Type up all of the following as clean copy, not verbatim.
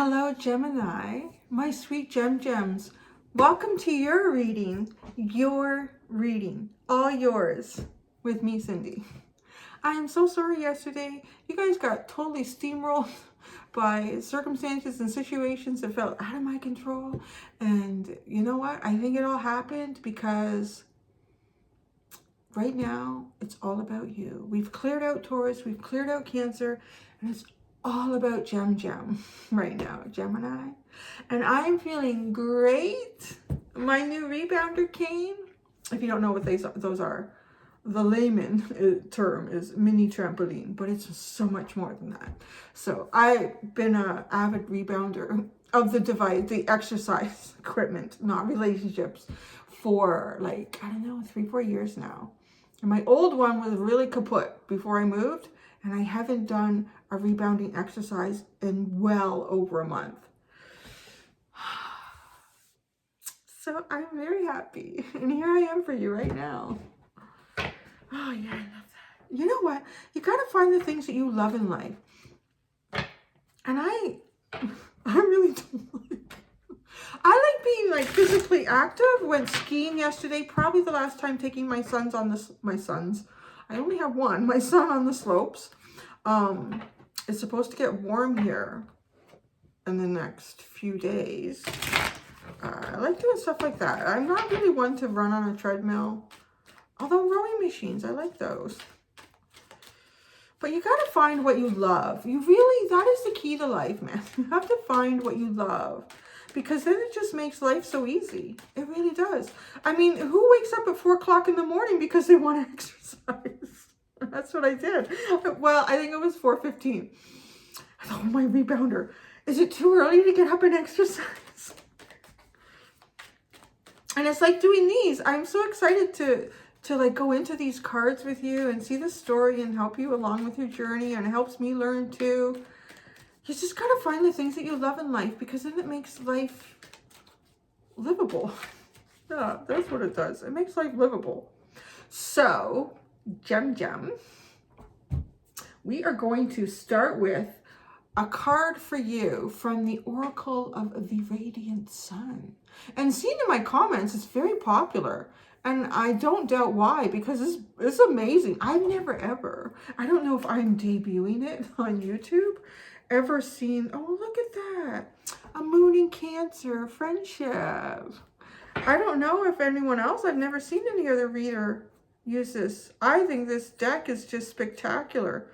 Hello, Gemini, my sweet gems. Welcome to your reading, all yours, with me, Cindy. I am so sorry yesterday. You guys got totally steamrolled by circumstances and situations that felt out of my control. And you know what? I think it all happened because right now, it's all about you. We've cleared out Taurus, we've cleared out Cancer, and it's all about Gem right now, Gemini. And I'm feeling great. My new rebounder came. If you don't know what those are, the layman term is mini trampoline, but it's so much more than that. So I've been an avid rebounder of the device, the exercise equipment, not relationships, for like, I don't know, 3-4 years now. And my old one was really kaput before I moved, and I haven't done a rebounding exercise in well over a month. So I'm very happy. And here I am for you right now. Oh yeah, I love that. You know what? You gotta find the things that you love in life. And I really don't like. I like being like physically active. Went skiing yesterday. Probably the last time taking my sons on this. I only have one. My son on the slopes. It's supposed to get warm here in the next few days. I like doing stuff like that. I'm not really one to run on a treadmill. Although rowing machines, I like those. But you gotta find what you love. That is the key to life, man. You have to find what you love. Because then it just makes life so easy. It really does. I mean, who wakes up at 4 o'clock in the morning because they want to exercise? That's what I did. Well, I think it was 4:15. I thought, oh, my rebounder. Is it too early to get up and exercise? And it's like doing these. I'm so excited to like go into these cards with you and see the story and help you along with your journey. And it helps me learn too. You just got to find the things that you love in life, because then it makes life livable. Yeah, that's what it does. It makes life livable. So, Gem, we are going to start with a card for you from the Oracle of the Radiant Sun. And seen in my comments, it's very popular. And I don't doubt why, because it's amazing. I've never ever, I don't know if I'm debuting it on YouTube, ever seen, oh, look at that. A moon in Cancer, friendship. I don't know if anyone else, I've never seen any other reader use this. I think this deck is just spectacular.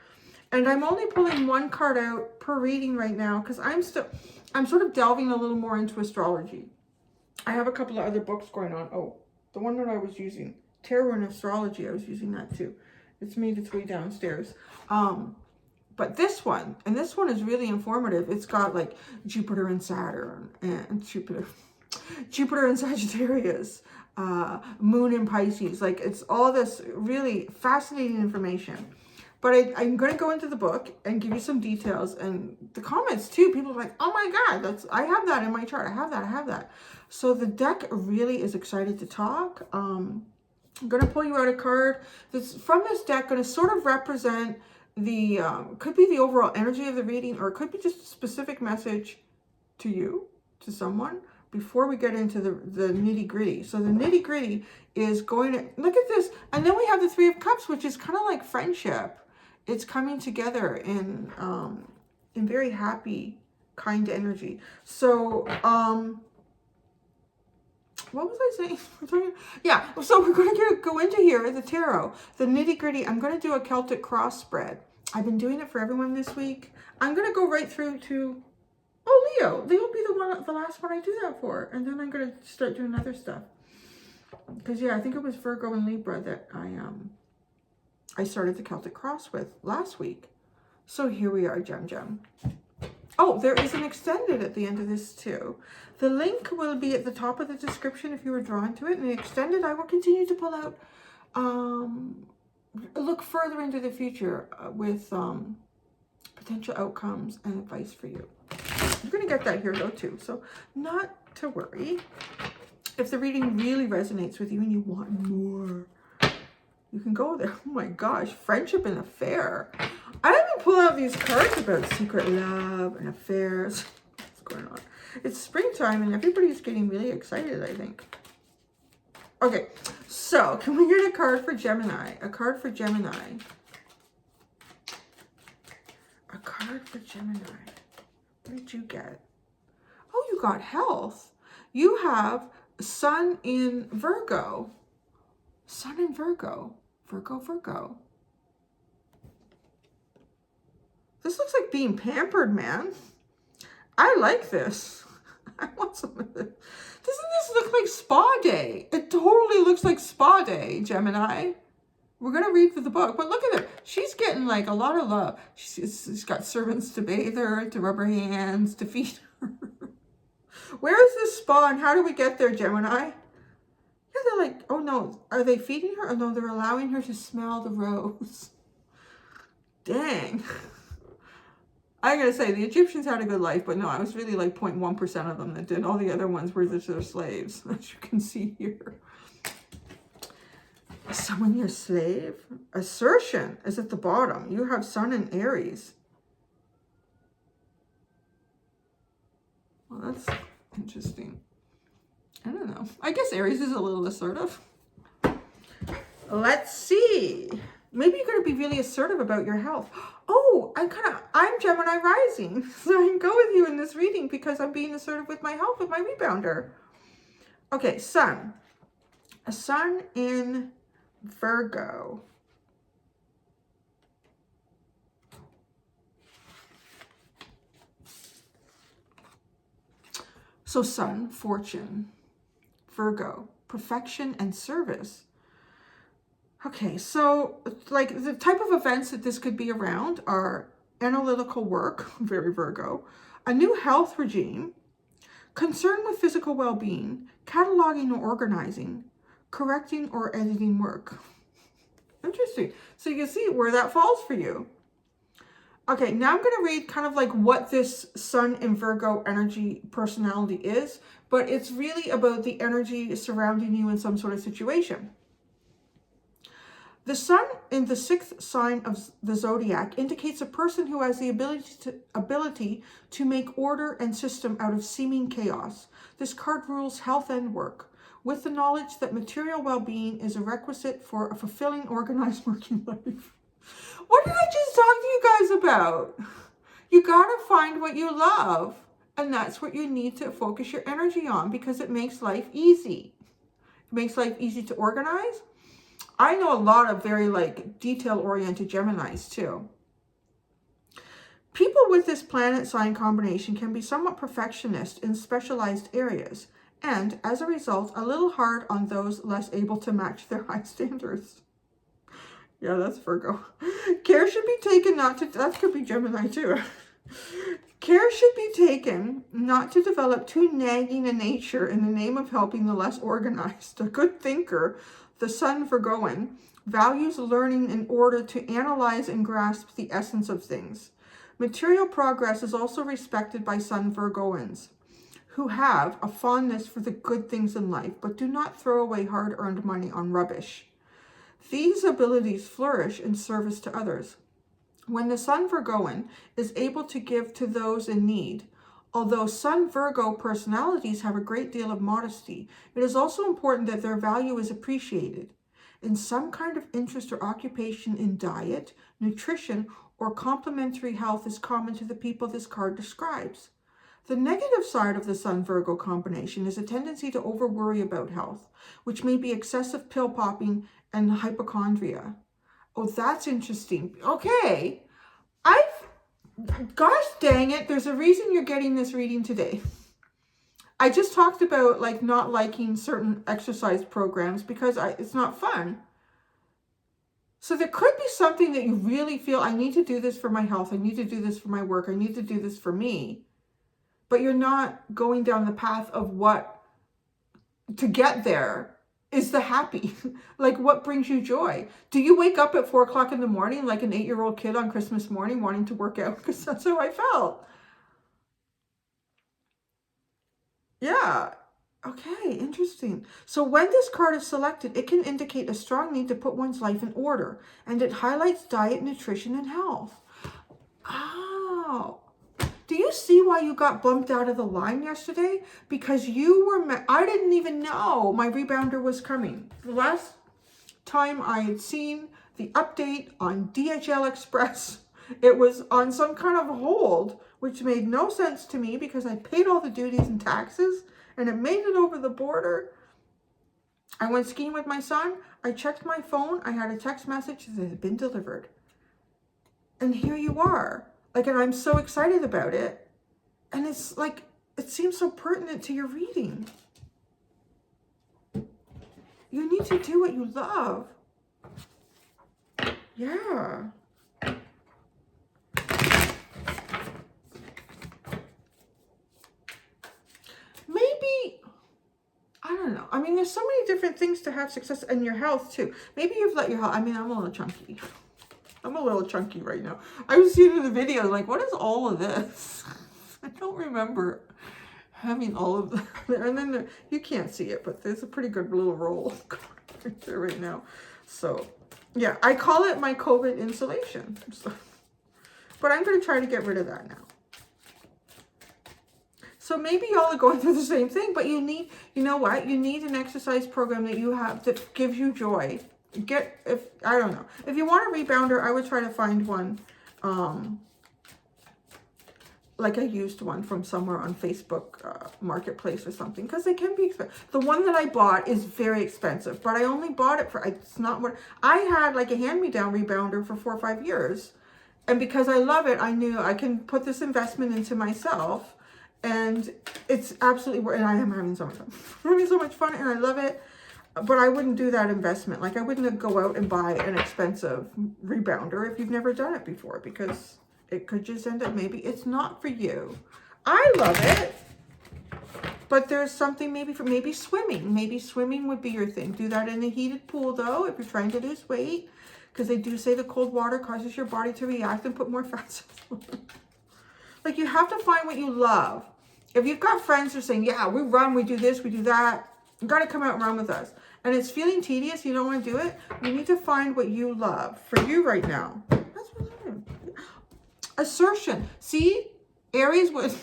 And I'm only pulling one card out per reading right now because I'm sort of delving a little more into astrology. I have a couple of other books going on. Oh, the one that I was using, Tarot and Astrology, I was using that too. It's made its way downstairs. But this one is really informative. It's got like Jupiter and Saturn and Jupiter and Sagittarius, Moon in Pisces. Like, it's all this really fascinating information. But I'm going to go into the book and give you some details, and the comments too. People are like, oh my God, I have that in my chart. I have that. So the deck really is excited to talk. I'm going to pull you out a card that's from this deck, going to sort of represent the, could be the overall energy of the reading, or it could be just a specific message to you, to someone, before we get into the nitty gritty. So the nitty gritty is going to, look at this. And then we have the Three of Cups, which is kind of like friendship. It's coming together in very happy, kind energy. So, what was I saying? Yeah, so we're going to go into here, the tarot, the nitty gritty. I'm going to do a Celtic cross spread. I've been doing it for everyone this week. I'm going to go right through to, oh, Leo. Leo will be the last one I do that for. And then I'm going to start doing other stuff. Because, yeah, I think it was Virgo and Libra that I started the Celtic cross with last week. So here we are, Gem. Oh, there is an extended at the end of this too. The link will be at the top of the description if you were drawn to it. And the extended, I will continue to pull out, look further into the future with potential outcomes and advice for you. You're going to get that here though too. So not to worry. If the reading really resonates with you and you want more, you can go there. Oh my gosh, friendship and affair. I haven't pulled out these cards about secret love and affairs. going on. It's springtime and everybody's getting really excited, I think. Okay, so can we get a card for Gemini? A card for Gemini. A card for Gemini. What did you get? Oh, you got health. You have Sun in Virgo. Sun in Virgo. Virgo, Virgo. This looks like being pampered, man. I like this. I want some of this. Doesn't this look like spa day? It totally looks like spa day, Gemini. We're going to read through the book, but look at her. She's getting like a lot of love. She's got servants to bathe her, to rub her hands, to feed her. Where is this spa and how do we get there, Gemini? Yeah, they're like, oh no, are they feeding her? Oh no, they're allowing her to smell the rose. Dang. I gotta say, the Egyptians had a good life, but no, I was really like 0.1% of them that did. All the other ones were just their slaves, as you can see here. Is someone your slave? Assertion is at the bottom. You have Sun in Aries. Well, that's interesting. I don't know. I guess Aries is a little assertive. Let's see. Maybe you're going to be really assertive about your health. Oh, I'm Gemini rising. So I can go with you in this reading because I'm being assertive with my health, with my rebounder. Okay, Sun. A Sun in Virgo. So Sun, fortune. Virgo, perfection and service. Okay, so like the type of events that this could be around are analytical work, very Virgo, a new health regime, concern with physical well-being, cataloging or organizing, correcting or editing work. Interesting. So you can see where that falls for you. Okay, now I'm going to read kind of like what this Sun in Virgo energy personality is, but it's really about the energy surrounding you in some sort of situation. The Sun in the 6th sign of the zodiac indicates a person who has the ability to make order and system out of seeming chaos. This card rules health and work, with the knowledge that material well-being is a requisite for a fulfilling, organized working life. What did I just talk to you guys about? You gotta find what you love, and that's what you need to focus your energy on because it makes life easy. It makes life easy to organize. I know a lot of very like detail-oriented Geminis too. People with this planet sign combination can be somewhat perfectionist in specialized areas and, as a result, a little hard on those less able to match their high standards. Yeah, that's Virgo. Care should be taken not to, that could be Gemini too. Care should be taken not to develop too nagging a nature in the name of helping the less organized. A good thinker, the Sun Virgoan, values learning in order to analyze and grasp the essence of things. Material progress is also respected by Sun Virgoans, who have a fondness for the good things in life, but do not throw away hard-earned money on rubbish. These abilities flourish in service to others. When the Sun Virgoan is able to give to those in need, although Sun Virgo personalities have a great deal of modesty, it is also important that their value is appreciated. In some kind of interest or occupation in diet, nutrition, or complementary health is common to the people this card describes. The negative side of the Sun Virgo combination is a tendency to over-worry about health, which may be excessive pill popping and hypochondria. Oh, that's interesting. Okay. Gosh dang it, there's a reason you're getting this reading today. I just talked about like not liking certain exercise programs because it's not fun. So there could be something that you really feel, I need to do this for my health, I need to do this for my work, I need to do this for me. But you're not going down the path of what to get there is the happy. Like what brings you joy? Do you wake up at 4 o'clock in the morning like an 8-year-old kid on Christmas morning wanting to work out? Because that's how I felt. Yeah. Okay, interesting. So when this card is selected, it can indicate a strong need to put one's life in order, and it highlights diet, nutrition, and health. Oh. Do you see why you got bumped out of the line yesterday? Because you were, I didn't even know my rebounder was coming. The last time I had seen the update on DHL Express, it was on some kind of hold, which made no sense to me because I paid all the duties and taxes and it made it over the border. I went skiing with my son. I checked my phone. I had a text message that it had been delivered. And here you are. Like, and I'm so excited about it. And it's like, it seems so pertinent to your reading. You need to do what you love. Yeah. Maybe, I don't know. I mean, there's so many different things to have success in your health too. Maybe you've let your health, I mean, I'm a little chunky. I'm a little chunky right now. I was seeing in the video, like, what is all of this? I don't remember having all of that. And then you can't see it, but there's a pretty good little roll right there right now. So, yeah, I call it my COVID insulation. So, but I'm going to try to get rid of that now. So maybe y'all are going through the same thing, but you need, you know what? You need an exercise program that you have that gives you joy. I don't know. If you want a rebounder, I would try to find one, like a used one from somewhere on Facebook Marketplace or something, because they can be expensive. The one that I bought is very expensive, but I only bought it for, it's not what, I had like a hand-me-down rebounder for 4 or 5 years. And because I love it, I knew I can put this investment into myself, and it's absolutely, and I am having so much fun. I'm having so much fun, and I love it. But I wouldn't do that investment. Like, I wouldn't go out and buy an expensive rebounder if you've never done it before, because it could just end up, maybe it's not for you. I love it, but there's something maybe swimming. Maybe swimming would be your thing. Do that in a heated pool, though, if you're trying to lose weight, because they do say the cold water causes your body to react and put more fat cells. Like, you have to find what you love. If you've got friends who are saying, yeah, we run, we do this, we do that, you got to come out and run with us. And it's feeling tedious, you don't want to do it, you need to find what you love for you right now. That's what I'm doing. Assertion. See, Aries was,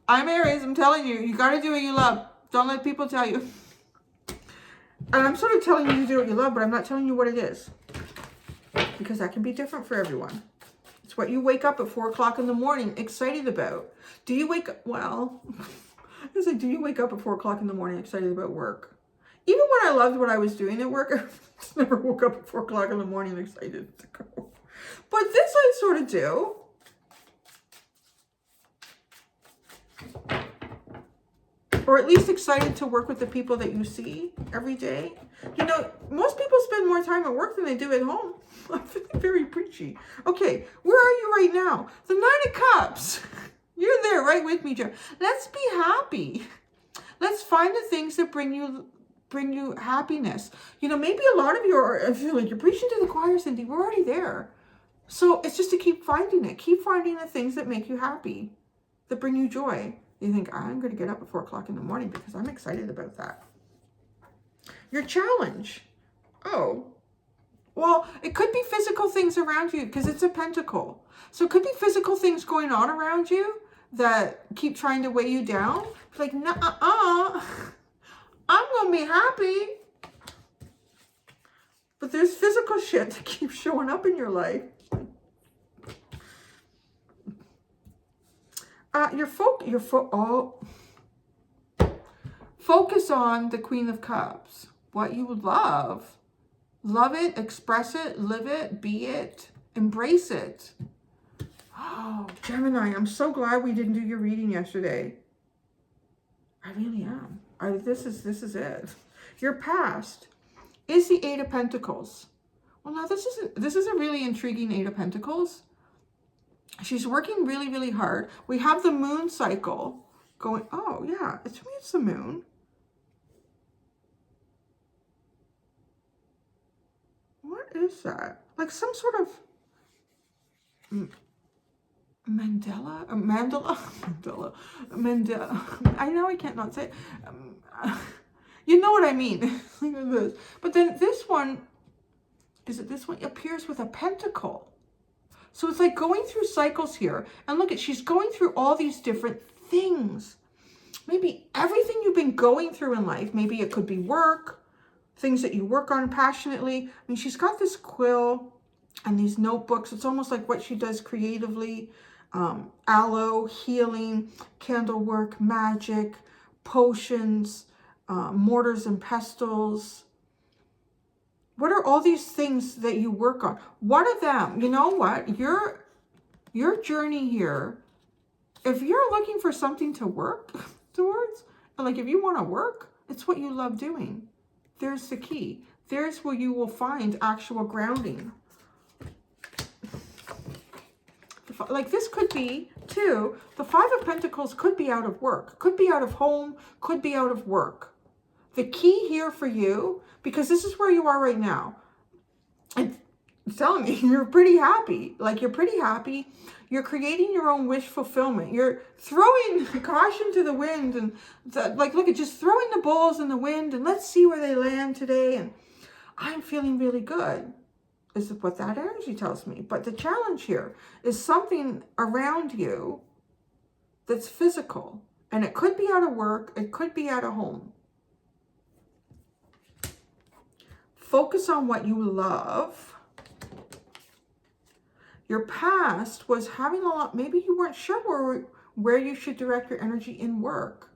I'm Aries, I'm telling you, you got to do what you love. Don't let people tell you. And I'm sort of telling you to do what you love, but I'm not telling you what it is, because that can be different for everyone. It's what you wake up at 4 o'clock in the morning excited about. Do you wake up, well, I like, do you wake up at 4 o'clock in the morning excited about work? Even when I loved what I was doing at work, I just never woke up at 4 o'clock in the morning excited to go. But this I sort of do. Or at least excited to work with the people that you see every day. You know, most people spend more time at work than they do at home. I'm feeling very preachy. Okay, where are you right now? The 9 of Cups. You're there right with me, Joe. Let's be happy. Let's find the things that bring you happiness. You know, maybe a lot of you are, I feel like you're preaching to the choir, Cindy. We're already there. So it's just to keep finding it. Keep finding the things that make you happy, that bring you joy. You think, I'm going to get up at 4 o'clock in the morning because I'm excited about that. Your challenge. Oh, well, it could be physical things around you because it's a pentacle. So it could be physical things going on around you that keep trying to weigh you down. It's like, I'm going to be happy. But there's physical shit that keeps showing up in your life. Focus on the Queen of Cups. What you love. Love it, express it, live it, be it, embrace it. Oh, Gemini, I'm so glad we didn't do your reading yesterday. I really am. This is it. Your past is the 8 of Pentacles. Well, now this is a really intriguing 8 of Pentacles. She's working really, really hard. We have the moon cycle going. Oh, yeah. It's the moon. What is that? Like some sort of Mandela? I know I can't not say it. You know what I mean. Look at this. But then this one, is it this one? It appears with a pentacle. So it's like going through cycles here. And look at, she's going through all these different things. Maybe everything you've been going through in life, maybe it could be work, things that you work on passionately. I mean, she's got this quill and these notebooks. It's almost like what she does creatively. Aloe, healing, candle work, magic, potions, mortars and pestles. What are all these things that you work on? One of them, you know what? Your journey here, if you're looking for something to work towards, like if you want to work, it's what you love doing. There's the key. There's where you will find actual grounding. Like this could be too, the Five of Pentacles could be out of work, could be out of home, could be out of work. The key here for you, because this is where you are right now. I'm telling you, you're pretty happy. Like you're pretty happy. You're creating your own wish fulfillment. You're throwing caution to the wind and like, look at just throwing the balls in the wind and let's see where they land today. And I'm feeling really good. Is what that energy tells me. But the challenge here is something around you that's physical. And it could be out of work. It could be out of home. Focus on what you love. Your past was having a lot, maybe you weren't sure where you should direct your energy in work.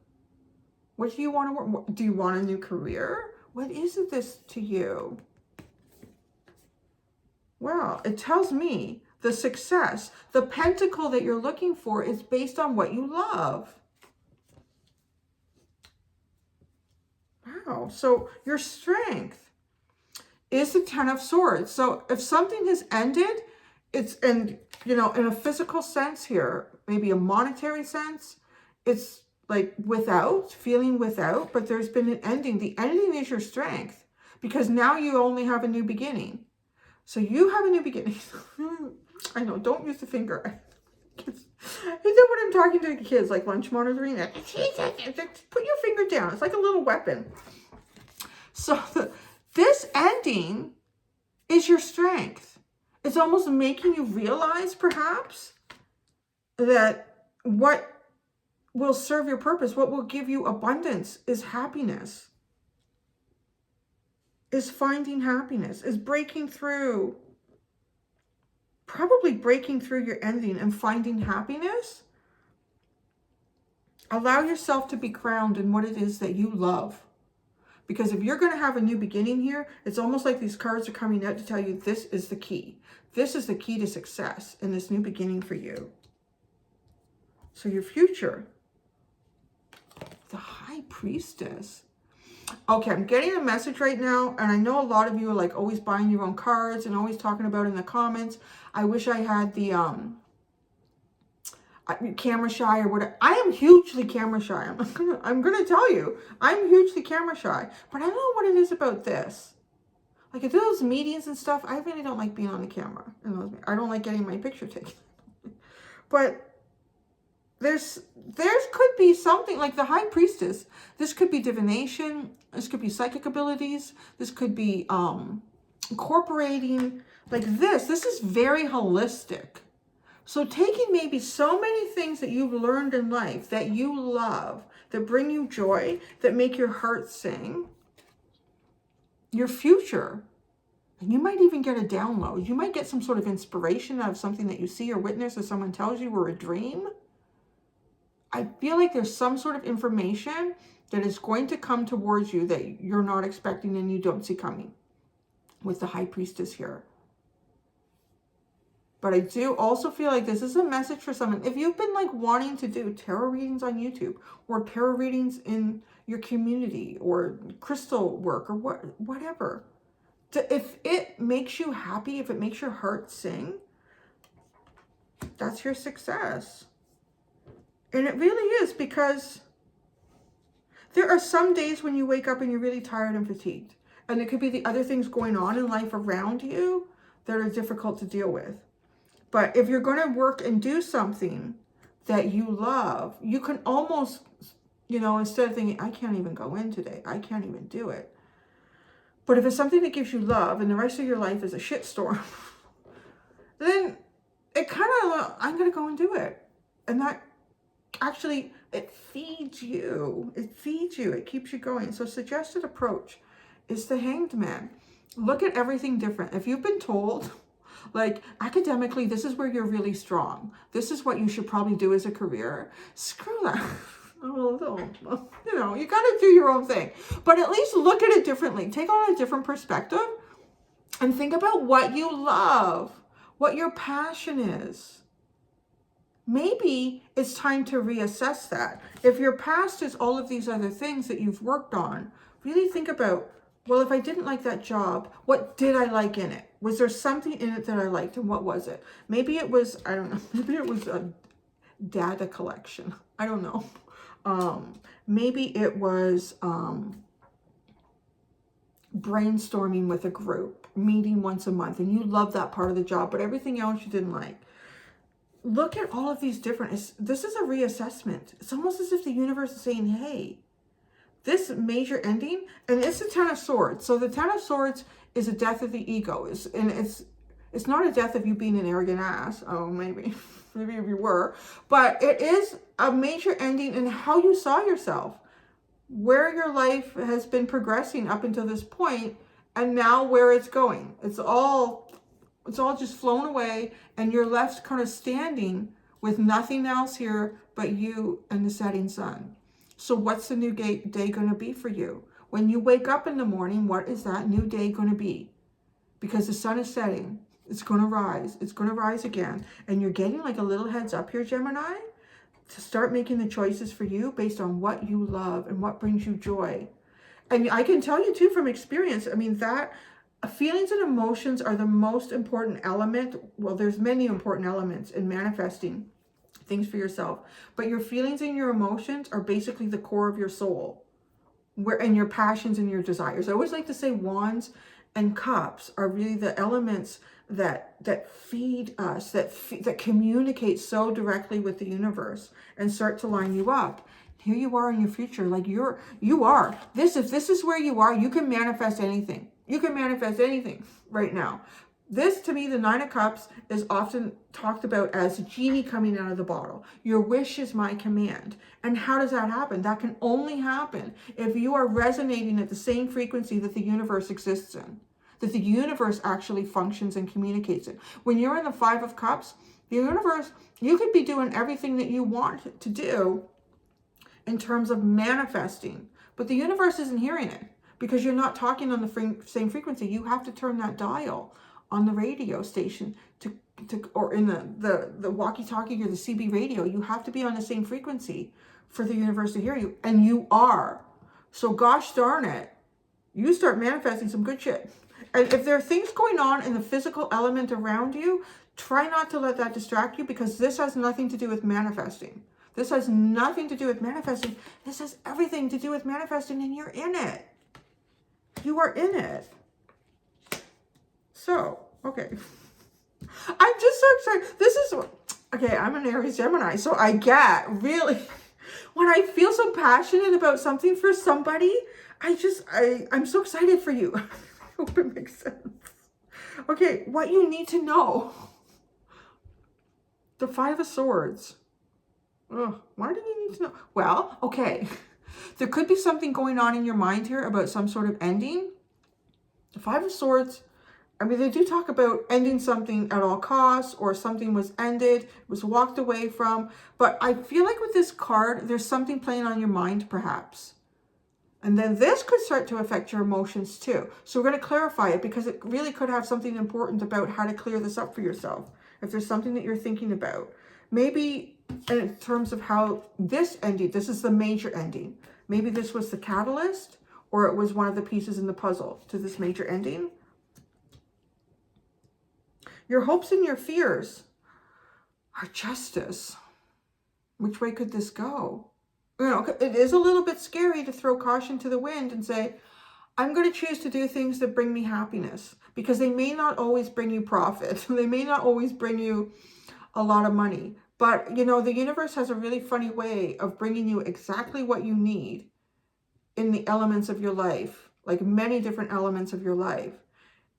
What do you want to work? Do you want a new career? What is this to you? Well, it tells me the success, the pentacle that you're looking for is based on what you love. Wow. So your strength is the Ten of Swords. So if something has ended, it's, and you know, in a physical sense here, maybe a monetary sense, it's like without, feeling without, but there's been an ending. The ending is your strength because now you only have a new beginning. So you have a new beginning. I know, don't use the finger. Is that what I'm talking to the kids, like lunch monitoring? Put your finger down. It's like a little weapon. So this ending is your strength. It's almost making you realize, perhaps, that what will serve your purpose, what will give you abundance is happiness. Is finding happiness, is breaking through, probably breaking through your ending and finding happiness. Allow yourself to be grounded in what it is that you love. Because if you're going to have a new beginning here, it's almost like these cards are coming out to tell you this is the key. This is the key to success in this new beginning for you. So your future, the High Priestess. Okay, I'm getting a message right now, and I know a lot of you are like always buying your own cards and always talking about it in the comments. I wish I had the camera shy or whatever. I am hugely camera shy. I'm gonna tell you, I'm hugely camera shy. But I don't know what it is about this. Like at those meetings and stuff, I really don't like being on the camera. I don't like getting my picture taken. But there's could be something like the High Priestess. This could be divination. This could be psychic abilities. This could be incorporating like this. This is very holistic. So taking maybe so many things that you've learned in life that you love, that bring you joy, that make your heart sing, your future, and you might even get a download. You might get some sort of inspiration out of something that you see or witness or someone tells you or a dream. I feel like there's some sort of information that is going to come towards you that you're not expecting and you don't see coming with the High Priestess here. But I do also feel like this is a message for someone. If you've been like wanting to do tarot readings on YouTube or tarot readings in your community or crystal work or whatever, if it makes you happy, if it makes your heart sing, that's your success. And it really is, because there are some days when you wake up and you're really tired and fatigued. And it could be the other things going on in life around you that are difficult to deal with. But if you're going to work and do something that you love, you can almost, you know, instead of thinking, I can't even go in today, I can't even do it. But if it's something that gives you love and the rest of your life is a shitstorm, then it kind of, I'm going to go and do it. And that actually, it feeds you. It feeds you. It keeps you going. So suggested approach is the Hanged Man. Look at everything different. If you've been told, like, academically, this is where you're really strong. This is what you should probably do as a career. Screw that. Oh, no. You know, you got to do your own thing. But at least look at it differently. Take on a different perspective and think about what you love, what your passion is. Maybe it's time to reassess that. If your past is all of these other things that you've worked on, really think about, well, if I didn't like that job, what did I like in it? Was there something in it that I liked, and what was it? Maybe it was, I don't know, maybe it was a data collection. I don't know. Maybe it was brainstorming with a group, meeting once a month, and you love that part of the job, but everything else you didn't like. Look at all of these different, this is a reassessment. It's almost as if the universe is saying, hey, this major ending, and it's the Ten of Swords. So the Ten of Swords is a death of the ego. It's not a death of you being an arrogant ass. Oh, maybe if you were. But it is a major ending in how you saw yourself, where your life has been progressing up until this point, and now where it's going. It's all just flown away, and you're left kind of standing with nothing else here but you and the setting sun. So what's the new day going to be for you? When you wake up in the morning, what is that new day going to be? Because the sun is setting. It's going to rise. It's going to rise again. And you're getting like a little heads up here, Gemini, to start making the choices for you based on what you love and what brings you joy. And I can tell you too from experience, I mean, that feelings and emotions are the most important element. Well, there's many important elements in manifesting things for yourself, but your feelings and your emotions are basically the core of your soul, and your passions and your desires. I always like to say wands and cups are really the elements that feed us, that communicate so directly with the universe and start to line you up. Here you are in your future, like you are. If this is where you are, you can manifest anything. You can manifest anything right now. This, to me, the Nine of Cups is often talked about as a genie coming out of the bottle. Your wish is my command. And how does that happen? That can only happen if you are resonating at the same frequency that the universe exists in, that the universe actually functions and communicates it. When you're in the Five of Cups, the universe, you could be doing everything that you want to do in terms of manifesting, but the universe isn't hearing it because you're not talking on the same frequency. You have to turn that dial on the radio station or in the walkie-talkie or the CB radio. You have to be on the same frequency for the universe to hear you, and you are. So gosh darn it, you start manifesting some good shit. And if there are things going on in the physical element around you, try not to let that distract you, because this has nothing to do with manifesting. This has nothing to do with manifesting. This has everything to do with manifesting, and you're in it. You are in it. So, okay. I'm just so excited. Okay, I'm an Aries Gemini, so I get really, when I feel so passionate about something for somebody, I'm so excited for you. I hope it makes sense. Okay, what you need to know. The Five of Swords. Ugh, why do you need to know? Well, okay. There could be something going on in your mind here about some sort of ending. The Five of Swords, I mean, they do talk about ending something at all costs, or something was ended, was walked away from. But I feel like with this card, there's something playing on your mind, perhaps. And then this could start to affect your emotions too. So we're going to clarify it, because it really could have something important about how to clear this up for yourself. If there's something that you're thinking about. Maybe in terms of how this ended, this is the major ending. Maybe this was the catalyst, or it was one of the pieces in the puzzle to this major ending. Your hopes and your fears are justice. Which way could this go? You know, it is a little bit scary to throw caution to the wind and say, I'm going to choose to do things that bring me happiness, because they may not always bring you profit. They may not always bring you a lot of money. But, you know, the universe has a really funny way of bringing you exactly what you need in the elements of your life, like many different elements of your life.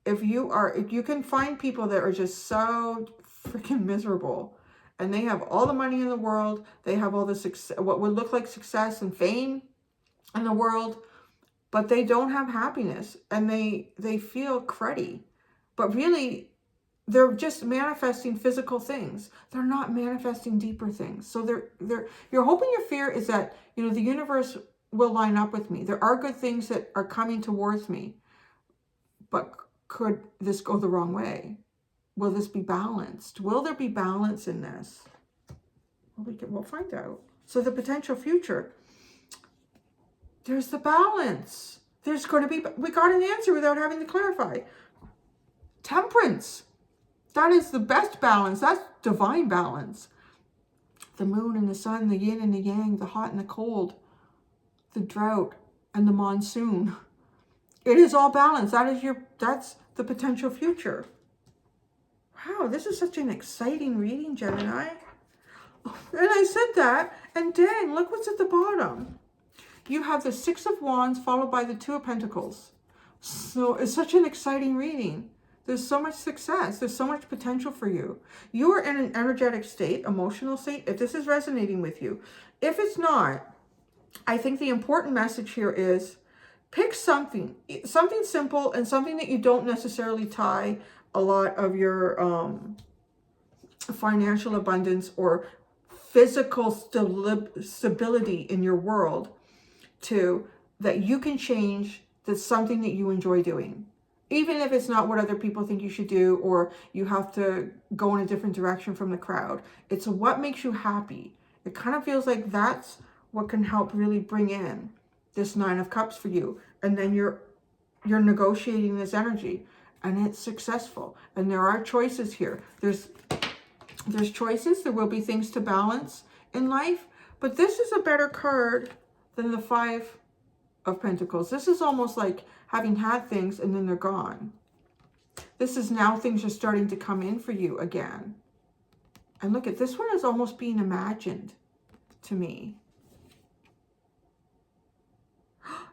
If you can find people that are just so freaking miserable. And they have all the money in the world. They have all the success, what would look like success and fame in the world, but they don't have happiness, and they feel cruddy. But really, they're just manifesting physical things. They're not manifesting deeper things. So your hope and your fear is that, you know, the universe will line up with me. There are good things that are coming towards me, but could this go the wrong way? Will this be balanced? Will there be balance in this? Well, we'll find out. So the potential future, there's the balance. There's going to be, we got an answer without having to clarify. Temperance. That is the best balance. That's divine balance. The moon and the sun, the yin and the yang, the hot and the cold, the drought and the monsoon. It is all balanced. That's the potential future. Wow, this is such an exciting reading, Gemini. And I said that, and dang, look what's at the bottom. You have the Six of Wands followed by the Two of Pentacles. So it's such an exciting reading. There's so much success. There's so much potential for you. You are in an energetic state, emotional state, if this is resonating with you. If it's not, I think the important message here is pick something simple and something that you don't necessarily tie a lot of your financial abundance or physical stability in your world to, that you can change, that's something that you enjoy doing. Even if it's not what other people think you should do, or you have to go in a different direction from the crowd. It's what makes you happy. It kind of feels like that's what can help really bring in this Nine of Cups for you. And then you're negotiating this energy, and it's successful. And there are choices here. There's choices. There will be things to balance in life. But this is a better card than the Five of Pentacles. This is almost like having had things and then they're gone. This is now things are starting to come in for you again. And look at this one, is almost being imagined to me.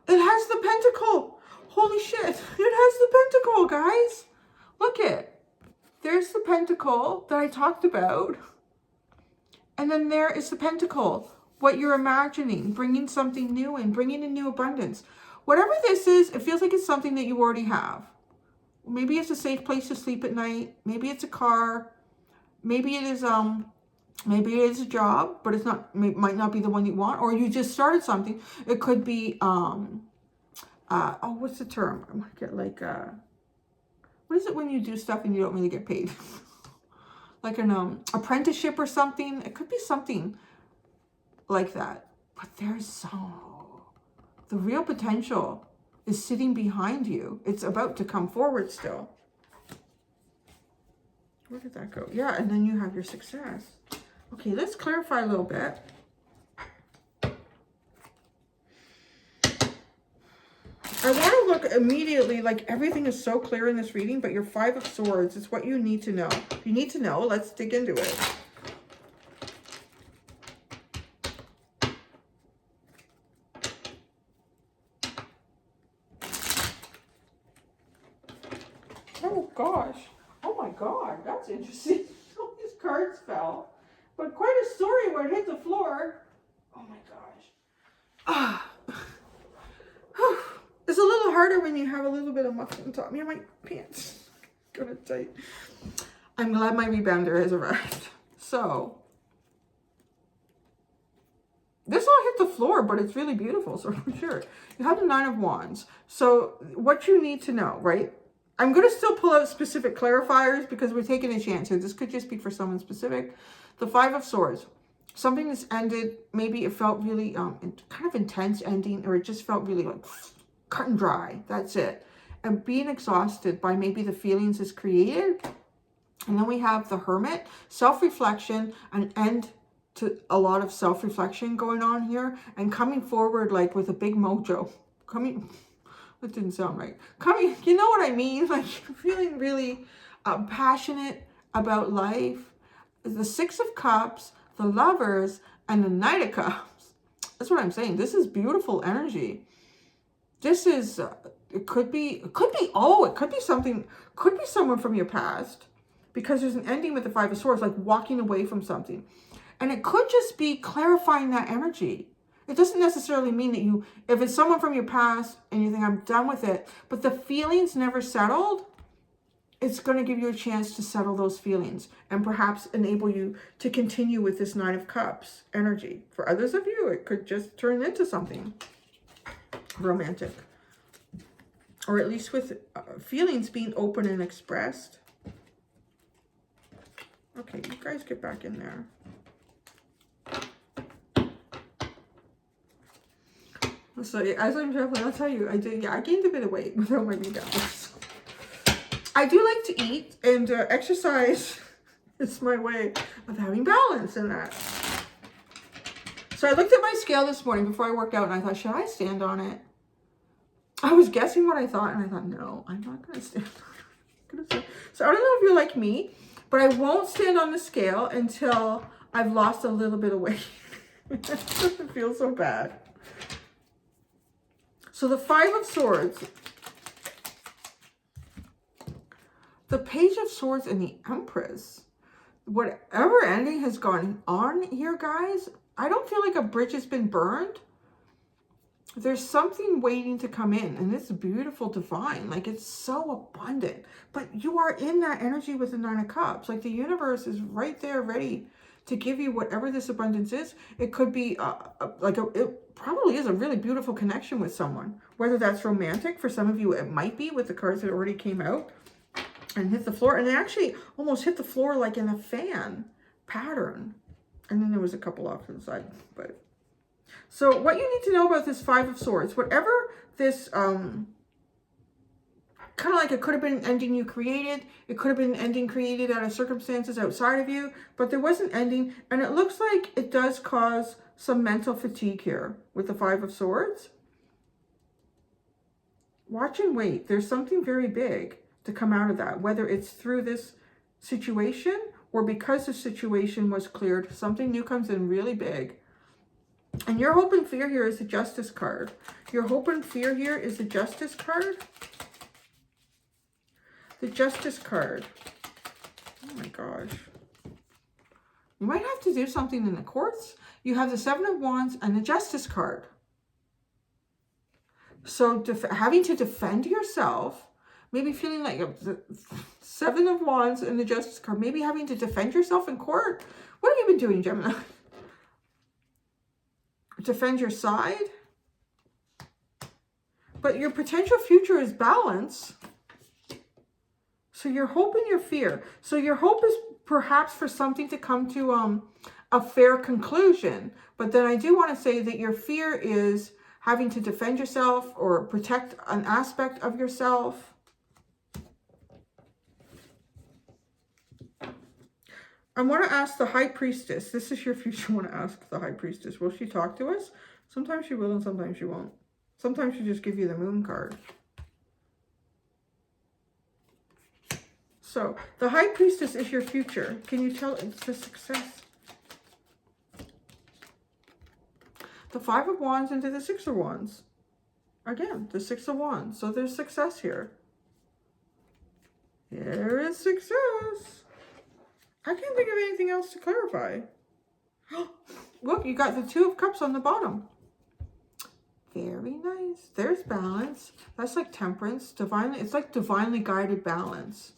It has the pentacle. Holy shit. It has the pentacle, guys. Look it. There's the pentacle that I talked about. And then there is the pentacle. What you're imagining, bringing something new in, bringing in new abundance. Whatever this is, it feels like it's something that you already have. Maybe it's a safe place to sleep at night. Maybe it's a car. Maybe it is a job, but it's not, might not be the one you want. Or you just started something. It could be, what's the term? I might get like, what is it when you do stuff and you don't really get paid? Like an apprenticeship or something. It could be something like that. But there's the real potential is sitting behind you. It's about to come forward still. Where did that go? Yeah, and then you have your success. Okay, let's clarify a little bit. I want to look immediately, like everything is so clear in this reading, but your Five of Swords is what you need to know. You need to know. Let's dig into it. Oh gosh. Oh my god, that's interesting. All these cards fell. But quite a story where it hit the floor. Oh my gosh. It's a little harder when you have a little bit of muck on top. Yeah, my pants got it tight. I'm glad my rebounder has arrived. So this all hit the floor, but it's really beautiful, so for sure. You have the Nine of Wands. So what you need to know, right? I'm going to still pull out specific clarifiers because we're taking a chance here. This could just be for someone specific. The Five of Swords. Something that's ended. Maybe it felt really kind of intense ending, or it just felt really like cut and dry. That's it. And being exhausted by maybe the feelings it's created. And then we have the Hermit. Self-reflection, an end to a lot of self-reflection going on here. And coming forward like with a big mojo. That didn't sound right. You know what I mean? Like feeling really passionate about life. The Six of Cups, the Lovers, and the Knight of Cups. That's what I'm saying. This is beautiful energy. This is, it could be something, could be someone from your past. because there's an ending with the Five of Swords, like walking away from something. And it could just be clarifying that energy. It doesn't necessarily mean that you, if it's someone from your past and you think I'm done with it, but the feelings never settled, it's going to give you a chance to settle those feelings and perhaps enable you to continue with this Nine of Cups energy. For others of you, it could just turn into something romantic. Or at least with feelings being open and expressed. Okay, you guys get back in there. So as I'm traveling, I'll tell you, I gained a bit of weight without my meatballs. I do like to eat, and exercise is my way of having balance in that. So I looked at my scale this morning before I worked out, and I thought, should I stand on it? I was guessing what I thought, and I thought, no, I'm not going to stand on it. So I don't know if you're like me, but I won't stand on the scale until I've lost a little bit of weight. It doesn't feel so bad. So the Five of Swords, the Page of Swords, and the Empress. Whatever ending has gone on here, guys, I don't feel like a bridge has been burned. There's something waiting to come in, and it's beautiful, divine. Like, it's so abundant. But you are in that energy with the Nine of Cups. Like, the universe is right there ready to give you whatever this abundance is. It could be it probably is a really beautiful connection with someone. Whether that's romantic, for some of you it might be with the cards that already came out and hit the floor. And they actually almost hit the floor like in a fan pattern. And then there was a couple off to the side. But so what you need to know about this Five of Swords, whatever this kind of like, it could have been an ending you created. It could have been an ending created out of circumstances outside of you, but there was an ending, and it looks like it does cause some mental fatigue here with the Five of Swords. Watch and wait. There's something very big to come out of that, whether it's through this situation or because the situation was cleared, something new comes in really big. And your hope and fear here is the Justice card. Your hope and fear here is the Justice card. The Justice card. Oh my gosh. You might have to do something in the courts. You have the Seven of Wands and the Justice card. So having to defend yourself, maybe feeling like the Seven of Wands and the Justice card, maybe having to defend yourself in court. What have you been doing, Gemini? Defend your side. But your potential future is balance. So your hope and your fear. So your hope is perhaps for something to come to a fair conclusion. But then I do want to say that your fear is having to defend yourself or protect an aspect of yourself. I want to ask the High Priestess. This is your future. I want to ask the High Priestess. Will she talk to us? Sometimes she will and sometimes she won't. Sometimes she'll just give you the Moon card. So, the High Priestess is your future. Can you tell it's the success? The Five of Wands into the Six of Wands. Again, the Six of Wands. So there's success here. There is success. I can't think of anything else to clarify. Look, you got the Two of Cups on the bottom. Very nice. There's balance. That's like Temperance. Divinely, it's like divinely guided balance.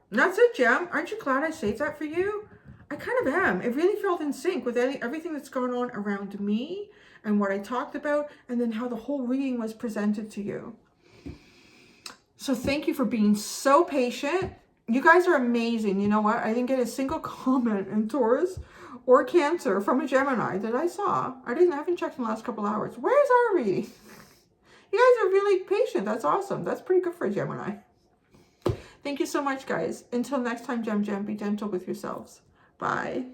And that's it, Gem. Aren't you glad I saved that for you? I kind of am. It really felt in sync with everything that's going on around me and what I talked about, and then how the whole reading was presented to you. So thank you for being so patient. You guys are amazing. You know what? I didn't get a single comment in Taurus or Cancer from a Gemini that I saw. I haven't checked in the last couple hours. Where's our reading? You guys are really patient. That's awesome. That's pretty good for a Gemini. Thank you so much, guys. Until next time, Gem, be gentle with yourselves. Bye.